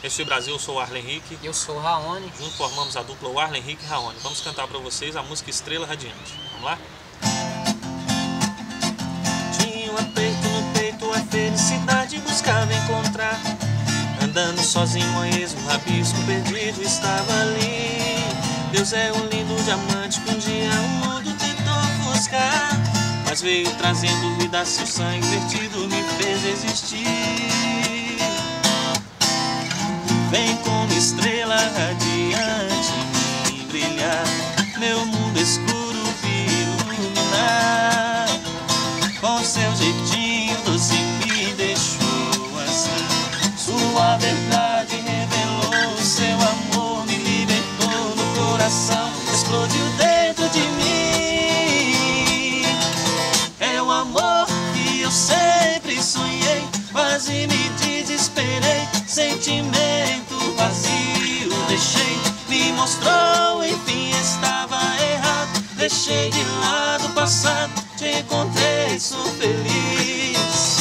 Recife Brasil, eu sou o Arlen Henrique. Eu sou o Raoni. Juntos formamos a dupla o Arlen Henrique e Raoni. Vamos cantar para vocês a música Estrela Radiante. Vamos lá? Tinha um aperto no peito, a felicidade buscava encontrar. Andando sozinho a esmo, um rabisco perdido estava ali. Deus é um lindo diamante que um dia o mundo tentou buscar, mas veio trazendo vida, seu sangue vertido me fez existir. Vem como estrela radiante me brilhar, meu mundo escuro vi iluminar. Com seu jeitinho doce me deixou assim, sua verdade revelou, seu amor me libertou no coração, explodiu dentro de mim. É o amor que eu sempre sonhei, quase me desesperei, sentimento vazio deixei, me mostrou, enfim estava errado, deixei de lado o passado, te encontrei, sou feliz.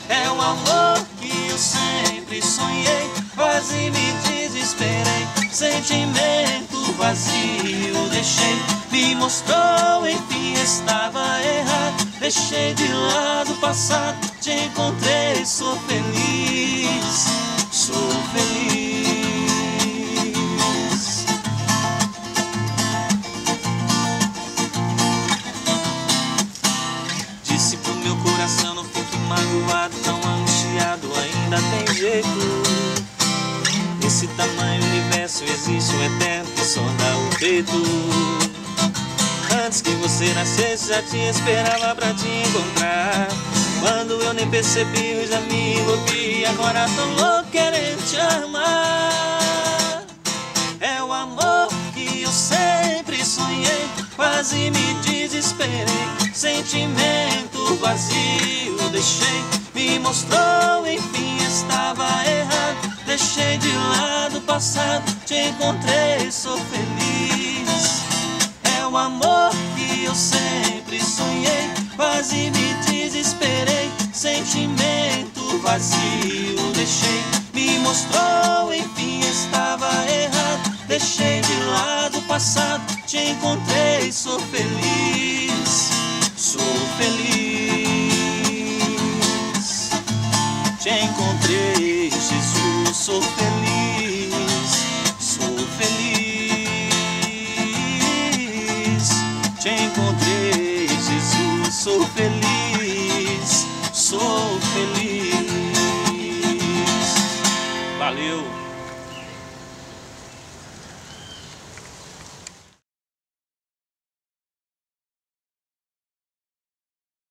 É o amor que eu sempre sonhei, quase me desesperei, sentimento vazio deixei, me mostrou, enfim estava errado, deixei de lado o passado, te encontrei, sou feliz, sou feliz. Disse pro meu coração, não fique magoado, tão angustiado, ainda tem jeito. Nesse tamanho universo existe um eterno que sonda o peito. Antes que você nascesse já te esperava pra te encontrar. Quando eu nem percebi eu já me envolvi, agora tô louco querendo te amar. É o amor que eu sempre sonhei, quase me desesperei, sentimento vazio deixei, me mostrou, enfim estava errado, deixei de lado o passado, te encontrei, sou feliz. É o amor que eu sempre sonhei, quase me desesperei, sentimento vazio deixei, me mostrou, enfim estava errado, deixei de lado o passado, te encontrei, sou feliz, sou feliz. Te encontrei, Jesus, sou feliz.